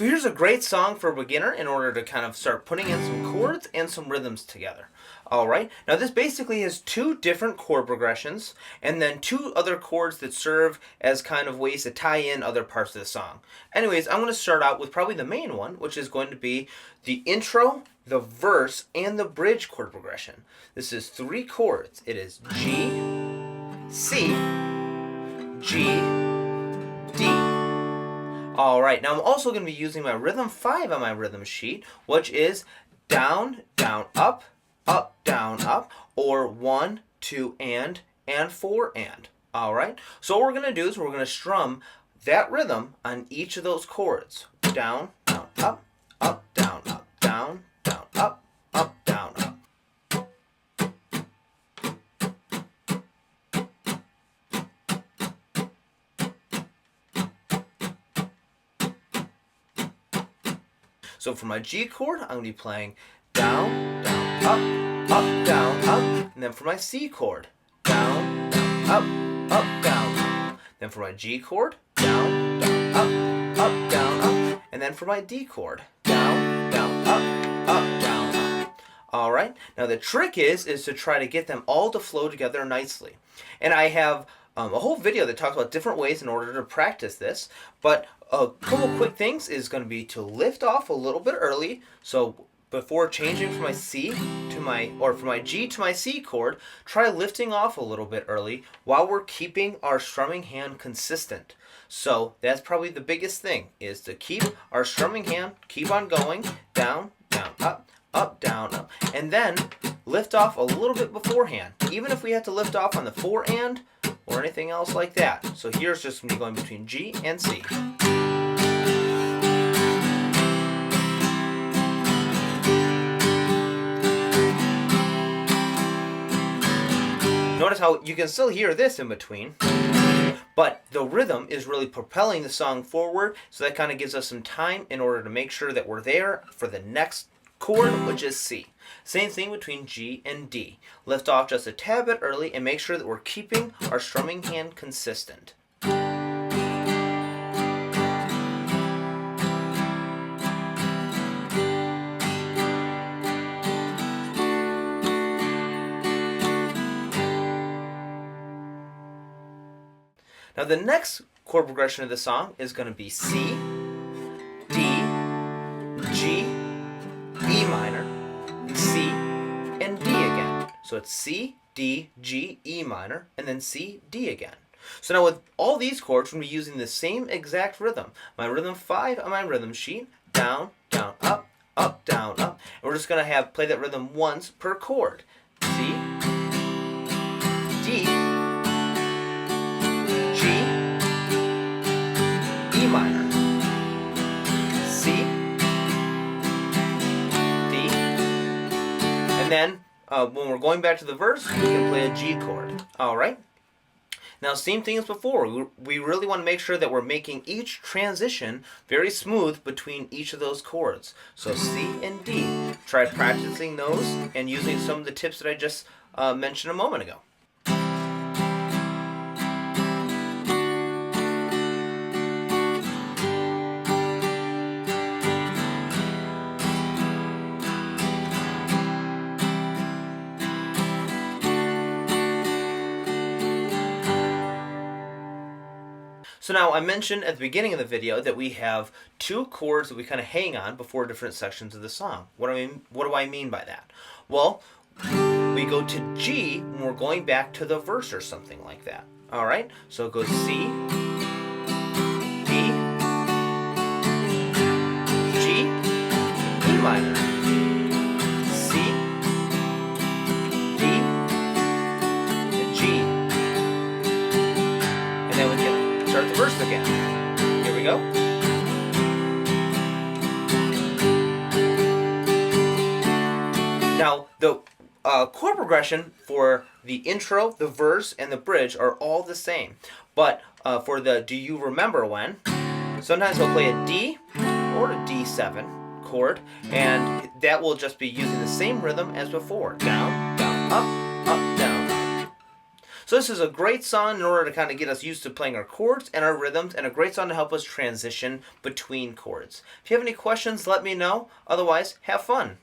So here's a great song for a beginner in order to kind of start putting in some chords and some rhythms together. Alright, now this basically has two different chord progressions and then two other chords that serve as kind of ways to tie in other parts of the song. Anyways, I'm going to start out with probably the main one, which is going to be the intro, the verse, and the bridge chord progression. This is three chords. It is G, C, G, D. Alright, now I'm also going to be using my rhythm 5 on my rhythm sheet, which is down, down, up, down, up, or 1, 2, and 4, and. Alright, so what we're going to do is we're going to strum that rhythm on each of those chords. Down, down, up, down, down, down, up, down, up. So for my G chord, I'm going to be playing down, down, up, down, up. And then for my C chord, down, down, up, down. Then for my G chord, down, down, up, down, up. And then for my D chord, down, down, up, down, up. Alright, now the trick is to try to get them all to flow together nicely. And I have a whole video that talks about different ways in order to practice this, but a couple quick things is going to be to lift off a little bit early. So before changing from my C to from my G to my C chord, try lifting off a little bit early while we're keeping our strumming hand consistent. So that's probably the biggest thing, is to keep our strumming hand, keep on going, down, down, up, down, up, and then lift off a little bit beforehand, even if we have to lift off on the 4 and or anything else like that. So here's just me going between G and C. Notice how you can still hear this in between, but the rhythm is really propelling the song forward, so that kind of gives us some time in order to make sure that we're there for the next chord, which is C. Same thing between G and D. Lift off just a tad bit early and make sure that we're keeping our strumming hand consistent. Now the next chord progression of the song is going to be C, D, G, E minor, C, and D again. So it's C, D, G, E minor, and then C, D again. So now with all these chords, we're going to be using the same exact rhythm. My rhythm 5 on my rhythm sheet, down, down, up, down, up. And we're just going to play that rhythm once per chord. C, D, G, E minor, C, D, and then when we're going back to the verse, we can play a G chord. Alright? Now, same thing as before. We really want to make sure that we're making each transition very smooth between each of those chords. So C and D. Try practicing those and using some of the tips that I just mentioned a moment ago. So now I mentioned at the beginning of the video that we have two chords that we kind of hang on before different sections of the song. What do I mean by that? Well, we go to G when we're going back to the verse or something like that. Alright? So it goes C, D, G, E minor, C, D, G, and then we can start the verse again. Here we go. Now, the chord progression for the intro, the verse, and the bridge are all the same. But for the Do You Remember When, sometimes we'll play a D or a D7 chord, and that will just be using the same rhythm as before. Down, down, up, down, up. So this is a great song in order to kind of get us used to playing our chords and our rhythms, and a great song to help us transition between chords. If you have any questions, let me know. Otherwise, have fun.